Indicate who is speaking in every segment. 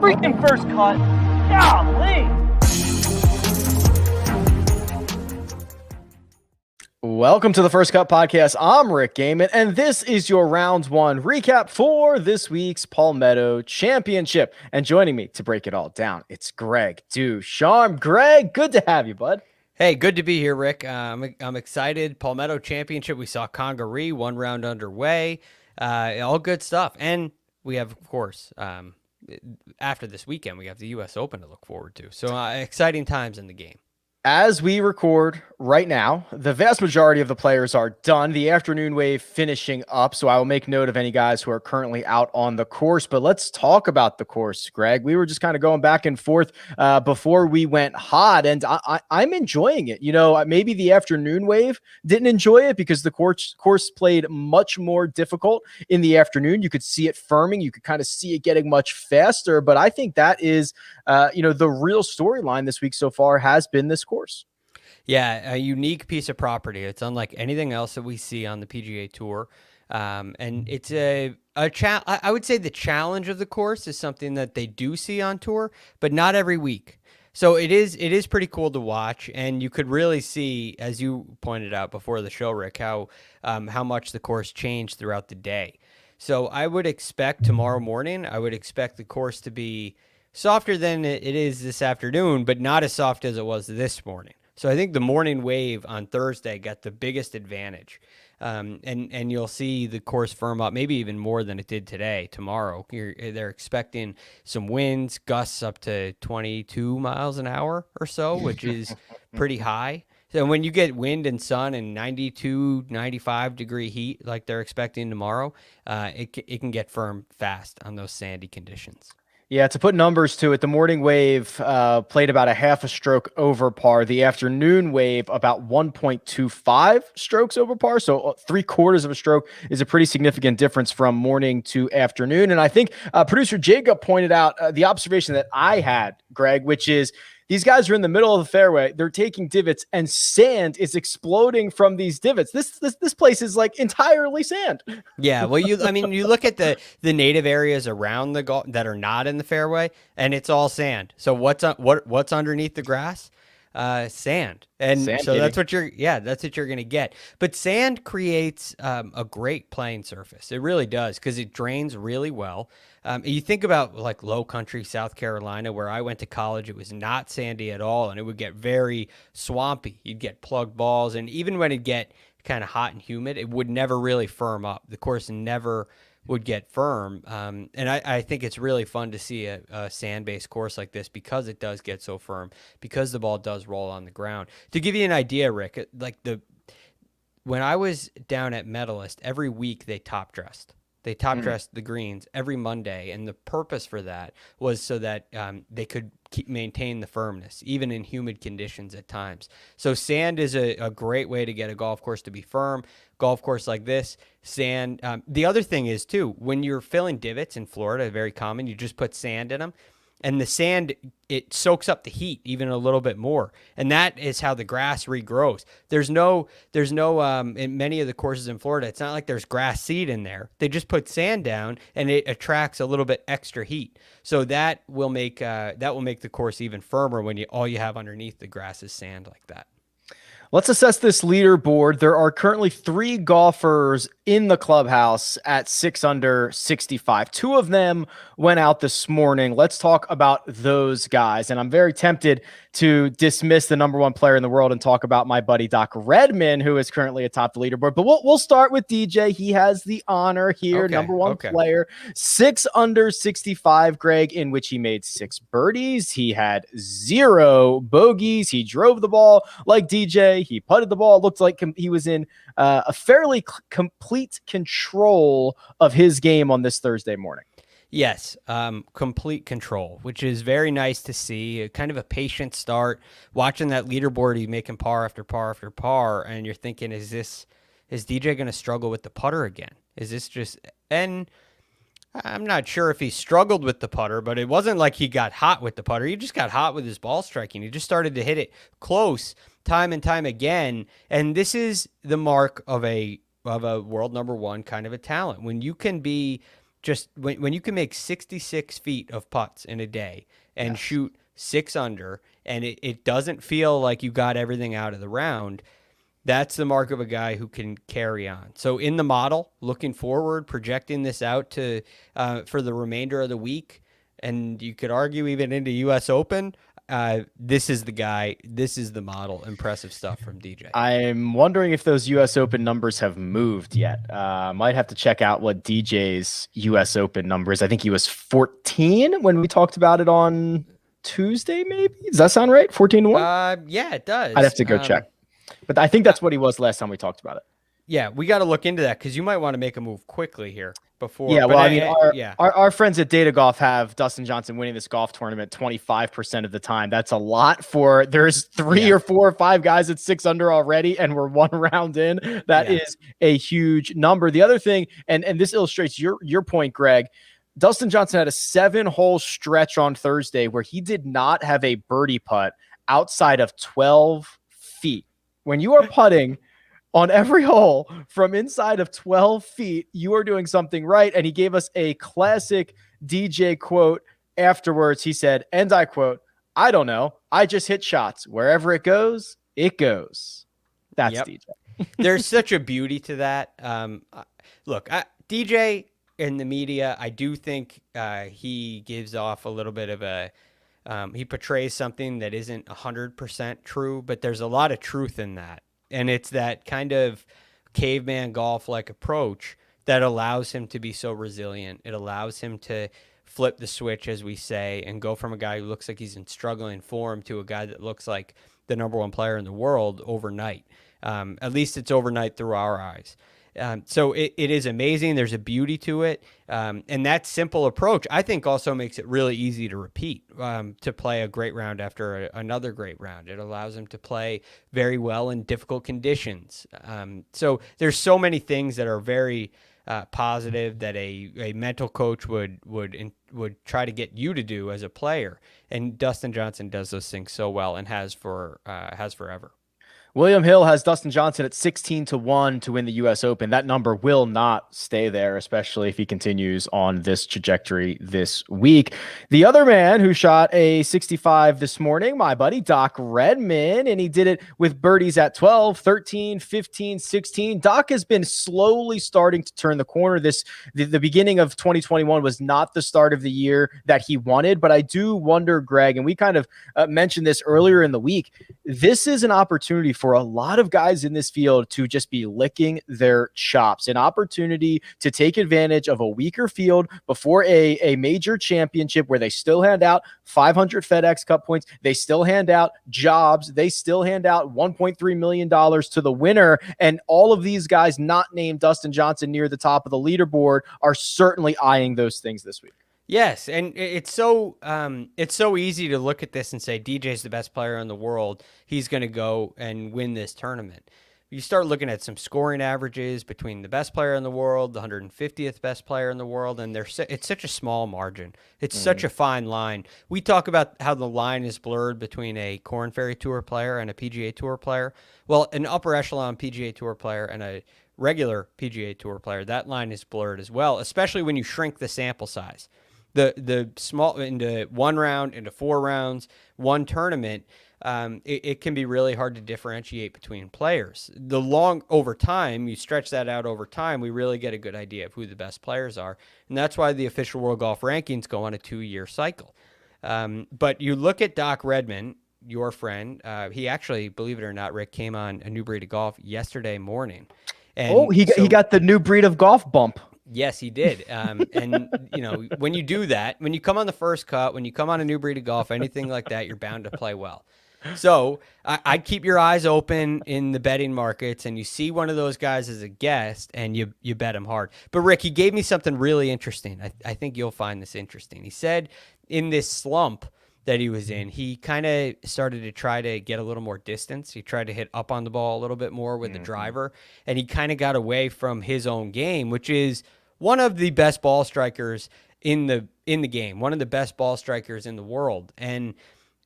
Speaker 1: freaking first cut. Golly.
Speaker 2: Welcome to the First Cut Podcast. I'm Rick Gehman, and this is your round one recap for this week's Palmetto Championship. And joining me to break it all down, it's Greg DuCharme. Greg, good to have you, bud.
Speaker 3: Hey, good to be here, Rick. I'm excited. Palmetto Championship. We saw Congaree, one round underway. All good stuff. And we have, of course, after this weekend, we have the U.S. Open to look forward to. So exciting times in the game.
Speaker 2: As we record right now, the vast majority of the players are done. The afternoon wave finishing up, so I will make note of any guys who are currently out on the course. But let's talk about the course, Greg. We were just kind of going back and forth before we went hot, and I'm enjoying it. You know, maybe the afternoon wave didn't enjoy it because the course played much more difficult in the afternoon. You could see it firming. You could kind of see it getting much faster. But I think that is, the real storyline this week so far has been this course.
Speaker 3: Yeah, a unique piece of property. It's unlike anything else that we see on the PGA Tour. And it's I would say the challenge of the course is something that they do see on tour, but not every week. So it is pretty cool to watch, and you could really see, as you pointed out before the show, Rick, how much the course changed throughout the day. So I would expect tomorrow morning, I would expect the course to be softer than it is this afternoon, but not as soft as it was this morning. So I think the morning wave on Thursday got the biggest advantage. And you'll see the course firm up, maybe even more than it did today. Tomorrow, they're expecting some winds, gusts up to 22 miles an hour or so, which is pretty high. So when you get wind and sun and 92, 95 degree heat like they're expecting tomorrow, it can get firm fast on those sandy conditions.
Speaker 2: Yeah, to put numbers to it, the morning wave played about a half a stroke over par. The afternoon wave about 1.25 strokes over par. So 3/4 of a stroke is a pretty significant difference from morning to afternoon. And I think producer Jacob pointed out the observation that I had, Greg, which is these guys are in the middle of the fairway. They're taking divots, and sand is exploding from these divots. This place is like entirely sand.
Speaker 3: Yeah, well, you look at the native areas around the golf that are not in the fairway, and it's all sand. So what's underneath the grass? Sand. And
Speaker 2: sand,
Speaker 3: so
Speaker 2: baby.
Speaker 3: that's what you're going to get. But sand creates a great playing surface. It really does, because it drains really well. You think about like low country South Carolina, where I went to college, it was not sandy at all, and it would get very swampy. You'd get plugged balls, and even when it'd get kind of hot and humid, it would never really firm up. The course never would get firm. And I think it's really fun to see a sand-based course like this, because it does get so firm, because the ball does roll on the ground. To give you an idea, Rick, when I was down at Medalist, every week they top dressed. They top dressed the greens every Monday, and the purpose for that was so that they could maintain the firmness, even in humid conditions at times. So sand is a great way to get a golf course to be firm. Golf course like this, sand. The other thing is, too, when you're filling divots in Florida, very common, you just put sand in them. And the sand, it soaks up the heat even a little bit more. And that is how the grass regrows. There's no in many of the courses in Florida, it's not like there's grass seed in there. They just put sand down, and it attracts a little bit extra heat. So that will make the course even firmer when all you have underneath the grass is sand like that.
Speaker 2: Let's assess this leaderboard. There are currently 3 golfers in the clubhouse at 6 under 65. 2 of them went out this morning. Let's talk about those guys. And I'm very tempted to dismiss the number 1 player in the world and talk about my buddy Doc Redman, who is currently atop the leaderboard. But we'll start with DJ. He has the honor here, number 1 player. 6 under 65, Greg, in which he made 6 birdies. He had 0 bogeys. He drove the ball like DJ. He putted the ball. It looked like he was in a fairly complete control of his game on this Thursday morning.
Speaker 3: Yes, complete control, which is very nice to see. Kind of a patient start. Watching that leaderboard, he's making par after par after par, and you're thinking, is DJ going to struggle with the putter again? Is this just... And I'm not sure if he struggled with the putter, but it wasn't like he got hot with the putter. He just got hot with his ball striking. He just started to hit it close time and time again. And this is the mark of a world number 1 kind of a talent. When you can be just when you can make 66 feet of putts in a day and shoot 6 under, and it doesn't feel like you got everything out of the round, that's the mark of a guy who can carry on. So in the model, looking forward, projecting this out to for the remainder of the week, and you could argue even into U.S. Open, this is the guy. This is the model. Impressive stuff from DJ.
Speaker 2: I'm wondering if those U.S. Open numbers have moved yet. Might have to check out what DJ's U.S. Open numbers. I think he was 14 when we talked about it on Tuesday, maybe? Does that sound right? 14-1?
Speaker 3: Yeah, it does.
Speaker 2: I'd have to go check. But I think that's what he was last time we talked about it.
Speaker 3: Yeah, we got to look into that because you might want to make a move quickly here before.
Speaker 2: Yeah, well, I mean, our friends at Data Golf have Dustin Johnson winning this golf tournament 25% of the time. That's a lot for there's 3 or 4 or 5 guys at 6 under already, and we're 1 round in. That is a huge number. The other thing, and this illustrates your point, Greg, Dustin Johnson had a 7-hole stretch on Thursday where he did not have a birdie putt outside of 12 feet. When you are putting on every hole from inside of 12 feet, you are doing something right. And he gave us a classic DJ quote afterwards. He said, and I quote, "I don't know. I just hit shots. Wherever it goes, it goes." That's DJ.
Speaker 3: There's such a beauty to that. Look, DJ in the media, I do think he gives off a little bit of a he portrays something that isn't 100% true, but there's a lot of truth in that. And it's that kind of caveman golf-like approach that allows him to be so resilient. It allows him to flip the switch, as we say, and go from a guy who looks like he's in struggling form to a guy that looks like the #1 player in the world overnight. At least it's overnight through our eyes. So it is amazing. There's a beauty to it. And that simple approach, I think, also makes it really easy to repeat, to play a great round after another great round. It allows him to play very well in difficult conditions. So there's so many things that are very positive that a mental coach would try to get you to do as a player. And Dustin Johnson does those things so well and has forever.
Speaker 2: William Hill has Dustin Johnson at 16-1 to win the U.S. Open. That number will not stay there, especially if he continues on this trajectory this week. The other man who shot a 65 this morning, my buddy Doc Redman, and he did it with birdies at 12, 13, 15, 16. Doc has been slowly starting to turn the corner. The beginning of 2021 was not the start of the year that he wanted, but I do wonder, Greg, and we kind of mentioned this earlier in the week, this is an opportunity for a lot of guys in this field to just be licking their chops, an opportunity to take advantage of a weaker field before a major championship where they still hand out 500 FedEx Cup points. They still hand out jobs. They still hand out $1.3 million to the winner. And all of these guys not named Dustin Johnson near the top of the leaderboard are certainly eyeing those things this week.
Speaker 3: Yes, and it's so easy to look at this and say DJ's the best player in the world. He's going to go and win this tournament. You start looking at some scoring averages between the best player in the world, the 150th best player in the world, and it's such a small margin. It's such a fine line. We talk about how the line is blurred between a Korn Ferry Tour player and a PGA Tour player. Well, an upper echelon PGA Tour player and a regular PGA Tour player, that line is blurred as well, especially when you shrink the sample size. The small into 1 round, into 4 rounds, 1 tournament, it can be really hard to differentiate between players. Over time, you stretch that out over time, we really get a good idea of who the best players are. And that's why the official World Golf Rankings go on a 2-year cycle. But you look at Doc Redman, your friend, he actually, believe it or not, Rick, came on A New Breed of Golf yesterday morning. And
Speaker 2: he got the New Breed of Golf bump.
Speaker 3: Yes, he did. And, when you do that, when you come on the first cut, when you come on A New Breed of Golf, anything like that, you're bound to play well. So I'd keep your eyes open in the betting markets, and you see one of those guys as a guest, and you bet him hard. But, Rick, he gave me something really interesting. I think you'll find this interesting. He said in this slump that he was in, he kind of started to try to get a little more distance. He tried to hit up on the ball a little bit more with the driver, and he kind of got away from his own game, which is one of the best ball strikers in the game, one of the best ball strikers in the world. And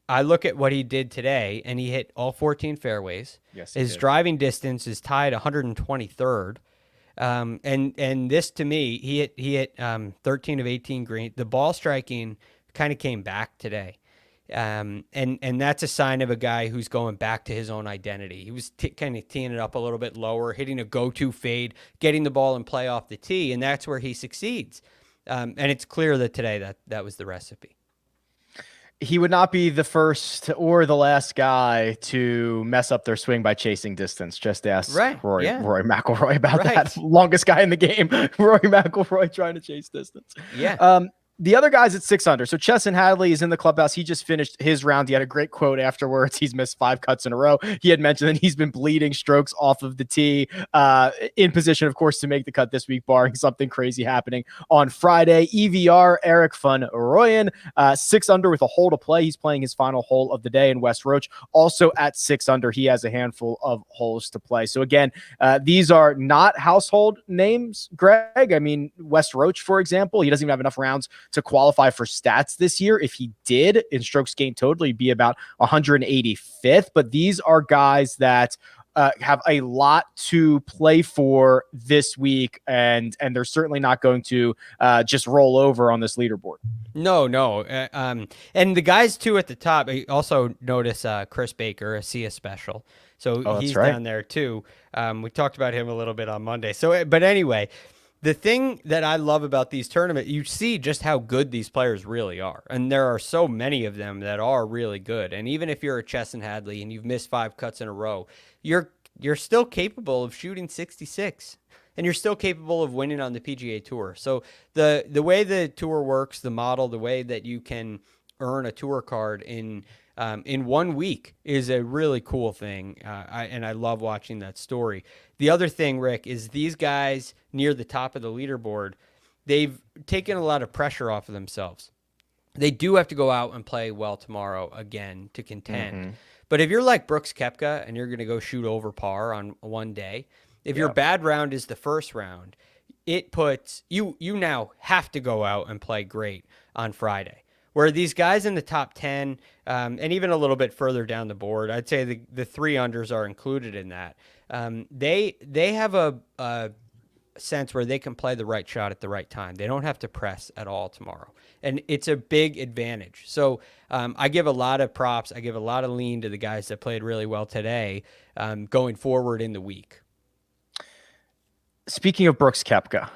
Speaker 3: I look at what he did today, and he hit all 14 fairways.
Speaker 2: Yes,
Speaker 3: his driving distance is tied 123rd. And this to me, he hit 13 of 18 green. The ball striking kind of came back today. And that's a sign of a guy who's going back to his own identity. He was kind of teeing it up a little bit lower, hitting a go-to fade, getting the ball in play off the tee, and that's where he succeeds. And it's clear that today that was the recipe.
Speaker 2: He would not be the first or the last guy to mess up their swing by chasing distance. Just ask Rory McIlroy about that. Longest guy in the game, Rory McIlroy, trying to chase distance.
Speaker 3: Yeah.
Speaker 2: The other guy's at 6 under. So Chesson Hadley is in the clubhouse. He just finished his round. He had a great quote afterwards. He's missed 5 cuts in a row. He had mentioned that he's been bleeding strokes off of the tee, in position, of course, to make the cut this week, barring something crazy happening on Friday. EVR, Eric van Rooyen, 6 under with a hole to play. He's playing his final hole of the day in West Roach. Also at 6 under, he has a handful of holes to play. So again, these are not household names, Greg. I mean, West Roach, for example, he doesn't even have enough rounds to qualify for stats this year. If he did, in strokes gained total, he'd be about 185th. But these are guys that have a lot to play for this week, and they're certainly not going to just roll over on this leaderboard.
Speaker 3: No. And the guys too at the top, I also notice Chris Baker, a Sia special. So he's down there too. We talked about him a little bit on Monday. So, but anyway, the thing that I love about these tournaments, you see just how good these players really are. And there are so many of them that are really good. And even if you're a Chesson Hadley and you've missed 5 cuts in a row, you're still capable of shooting 66. And you're still capable of winning on the PGA Tour. So the way the tour works, the model, the way that you can earn a tour card in 1 week is a really cool thing. And I love watching that story. The other thing, Rick, is these guys near the top of the leaderboard, they've taken a lot of pressure off of themselves. They do have to go out and play well tomorrow again to contend. Mm-hmm. But if you're like Brooks Koepka and you're going to go shoot over par on one day, if your bad round is the first round, it puts you now have to go out and play great on Friday. Where these guys in the top 10, and even a little bit further down the board, I'd say the 3 unders are included in that. They have a sense where they can play the right shot at the right time. They don't have to press at all tomorrow. And it's a big advantage. So I give a lot of props. I give a lot of lean to the guys that played really well today going forward in the week.
Speaker 2: Speaking of Brooks Koepka,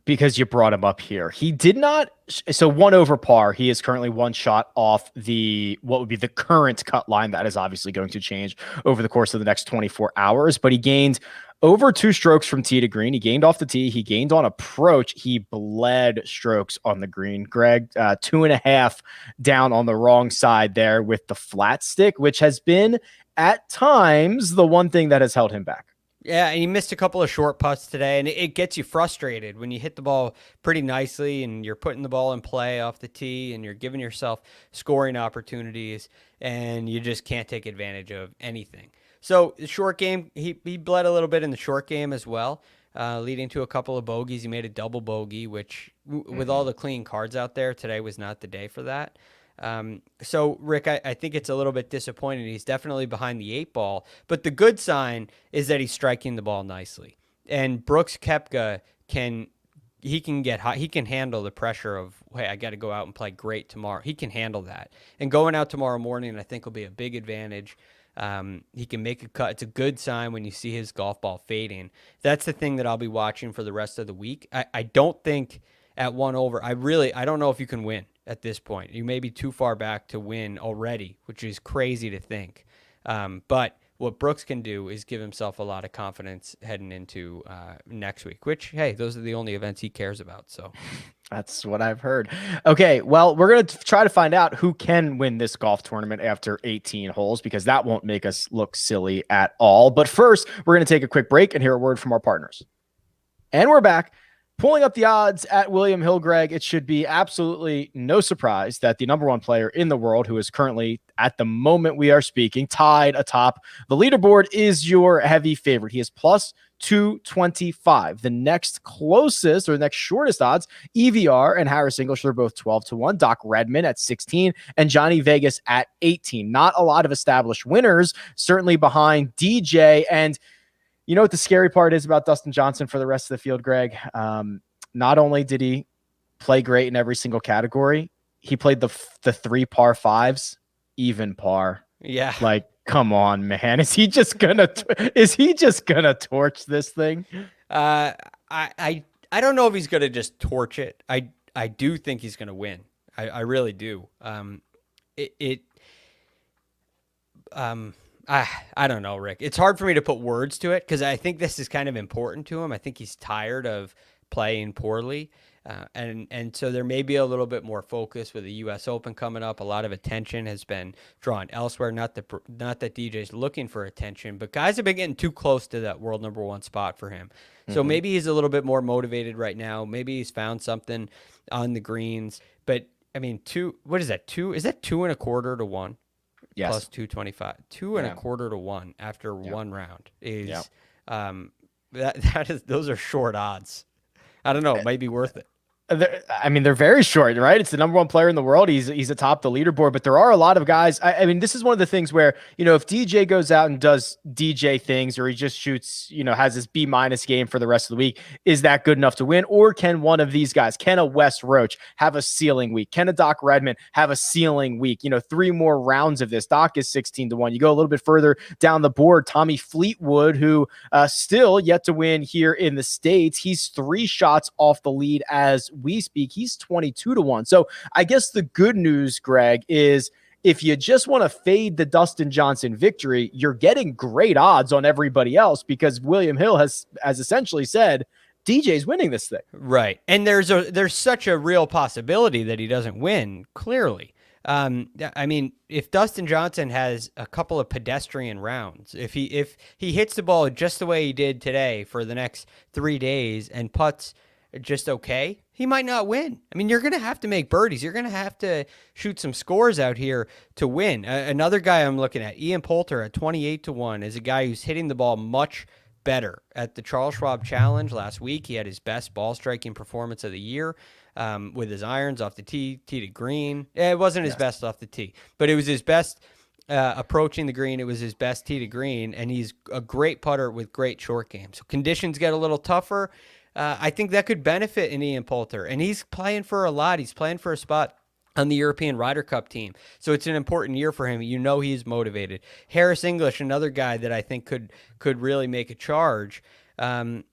Speaker 2: because you brought him up here, he did not. So 1 over par. He is currently 1 shot off what would be the current cut line. That is obviously going to change over the course of the next 24 hours. But he gained over 2 strokes from tee to green. He gained off the tee. He gained on approach. He bled strokes on the green. Greg, 2.5 down on the wrong side there with the flat stick, which has been at times the one thing that has held him back.
Speaker 3: Yeah, and he missed a couple of short putts today, and it gets you frustrated when you hit the ball pretty nicely and you're putting the ball in play off the tee and you're giving yourself scoring opportunities and you just can't take advantage of anything. So the short game, he bled a little bit in the short game as well, leading to a couple of bogeys. He made a double bogey, which with all the clean cards out there, today was not the day for that. So Rick, I think it's a little bit disappointing. He's definitely behind the 8 ball, but the good sign is that he's striking the ball nicely. And Brooks Koepka can get hot. He can handle the pressure of, hey, I got to go out and play great tomorrow. He can handle that. And going out tomorrow morning, I think will be a big advantage. He can make a cut. It's a good sign when you see his golf ball fading. That's the thing that I'll be watching for the rest of the week. I don't think at 1 over, I don't know if you can win at this point. You may be too far back to win already, which is crazy to think. But what Brooks can do is give himself a lot of confidence heading into next week, which, hey, those are the only events he cares about. So
Speaker 2: that's what I've heard. Okay, well, we're going to try to find out who can win this golf tournament after 18 holes, because that won't make us look silly at all. But first, we're going to take a quick break and hear a word from our partners. And we're back. Pulling up the odds at William Hill, Greg, it should be absolutely no surprise that the number 1 player in the world, who is currently, at the moment we are speaking, tied atop the leaderboard, is your heavy favorite. He is plus 225. The next closest, or the next shortest odds, EVR and Harris English are both 12-1. Doc Redman at 16 and Johnny Vegas at 18. Not a lot of established winners, certainly behind DJ. And You know what the scary part is about Dustin Johnson for the rest of the field, Greg? Not only did he play great in every single category, he played the 3 par 5s, even par.
Speaker 3: Yeah.
Speaker 2: Like, come on, man. Is he just gonna torch this thing?
Speaker 3: I don't know if he's gonna just torch it. I do think he's gonna win. I really do. I don't know, Rick. It's hard for me to put words to it because I think this is kind of important to him. I think he's tired of playing poorly. And so there may be a little bit more focus with the U.S. Open coming up. A lot of attention has been drawn elsewhere. Not that DJ's looking for attention, but guys have been getting too close to that world number 1 spot for him. So maybe he's a little bit more motivated right now. Maybe he's found something on the greens. But I mean, what is that? Is that 2.25 to 1?
Speaker 2: Yes.
Speaker 3: Plus 225. 2.25 to 1 after one round is those are short odds. I don't know. It might be worth it.
Speaker 2: They're very short, right? It's the number 1 player in the world. He's atop the leaderboard, but there are a lot of guys. I mean, this is one of the things where, if DJ goes out and does DJ things, or he just shoots, has this B- game for the rest of the week, is that good enough to win? Or can one of these guys, can a Wes Roach have a ceiling week? Can a Doc Redman have a ceiling week? 3 more rounds of this. Doc is 16 to 1. You go a little bit further down the board, Tommy Fleetwood, who still yet to win here in the States. He's 3 shots off the lead as we speak. He's 22 to 1. So I guess the good news, Greg, is if you just want to fade the Dustin Johnson victory, you're getting great odds on everybody else because William Hill has essentially said DJ's winning this thing.
Speaker 3: Right. And there's such a real possibility that he doesn't win, clearly. I mean, if Dustin Johnson has a couple of pedestrian rounds, if he hits the ball just the way he did today for the next 3 days and putts just okay, he might not win. I mean, you're going to have to make birdies. You're going to have to shoot some scores out here to win. Another guy I'm looking at, Ian Poulter at 28 to 1, is a guy who's hitting the ball much better. At the Charles Schwab Challenge last week, he had his best ball striking performance of the year with his irons off the tee to green. It wasn't his best off the tee, but it was his best approaching the green. It was his best tee to green, and he's a great putter with great short game. So conditions get a little tougher. I think that could benefit in Ian Poulter, and he's playing for a lot. He's playing for a spot on the European Ryder Cup team. So it's an important year for him. He's motivated. Harris English, another guy that I think could really make a charge. And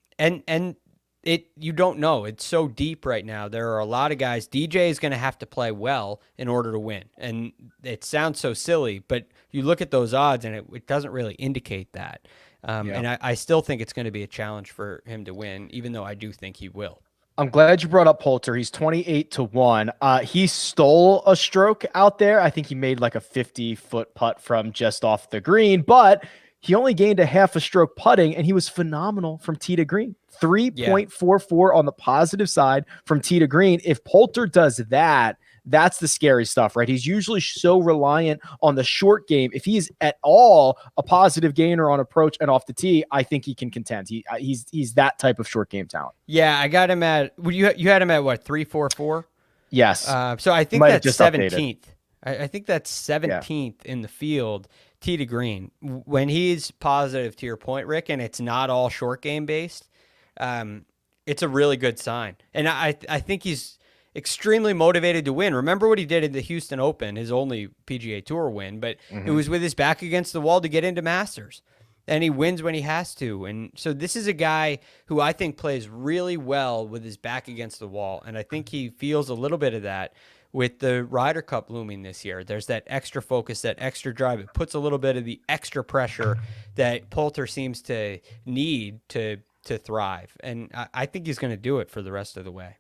Speaker 3: you don't know. It's so deep right now. There are a lot of guys. DJ is going to have to play well in order to win. And it sounds so silly, but you look at those odds and it doesn't really indicate that. And I still think it's going to be a challenge for him to win, even though I do think he will.
Speaker 2: I'm glad you brought up Poulter. He's 28 to 1. He stole a stroke out there. I think he made like a 50-foot putt from just off the green, but he only gained a half a stroke putting, and he was phenomenal from tee to green. 3.44 on the positive side from tee to green. If Poulter does that, that's the scary stuff, right? He's usually so reliant on the short game. If he's at all a positive gainer on approach and off the tee, I think he can contend. He's that type of short game talent.
Speaker 3: Yeah, I got him at. You had him at what, 3.44?
Speaker 2: Yes.
Speaker 3: So I think that's 17th. I think that's 17th in the field, tee to green. When he's positive, to your point, Rick, and it's not all short game based, it's a really good sign. And I think he's extremely motivated to win. Remember what he did at the Houston Open, his only PGA Tour win, but it was with his back against the wall to get into Masters. And he wins when he has to. And so this is a guy who I think plays really well with his back against the wall. And I think he feels a little bit of that with the Ryder Cup looming this year. There's that extra focus, that extra drive. It puts a little bit of the extra pressure that Poulter seems to need to thrive. And I think he's going to do it for the rest of the way.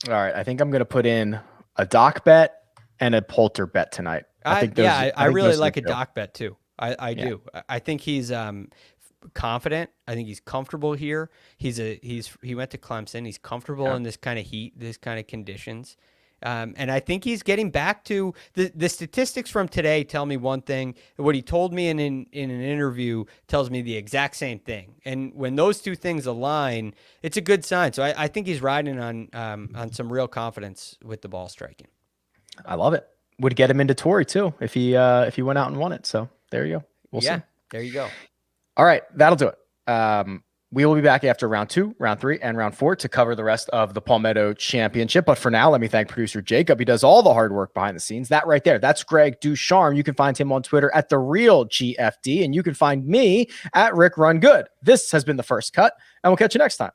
Speaker 2: All right, I think I'm going to put in a Doc bet and a Poulter bet tonight.
Speaker 3: I really like a Doc bet too. I do. I think he's confident. I think he's comfortable here. He went to Clemson. He's comfortable in this kind of heat, this kind of conditions. And I think he's getting back to the statistics from today tell me one thing. What he told me in an interview tells me the exact same thing. And when those two things align, it's a good sign. So I think he's riding on some real confidence with the ball striking.
Speaker 2: I love it. Would get him into Torrey too if he went out and won it. So there you go. We'll see.
Speaker 3: There you go.
Speaker 2: All right, that'll do it We will be back after round 2, round 3, and round 4 to cover the rest of the Palmetto Championship. But for now, let me thank producer Jacob. He does all the hard work behind the scenes. That right there, that's Greg DuCharme. You can find him on Twitter at @TheRealGFD, and you can find me at Rick Run Good. This has been The First Cut, and we'll catch you next time.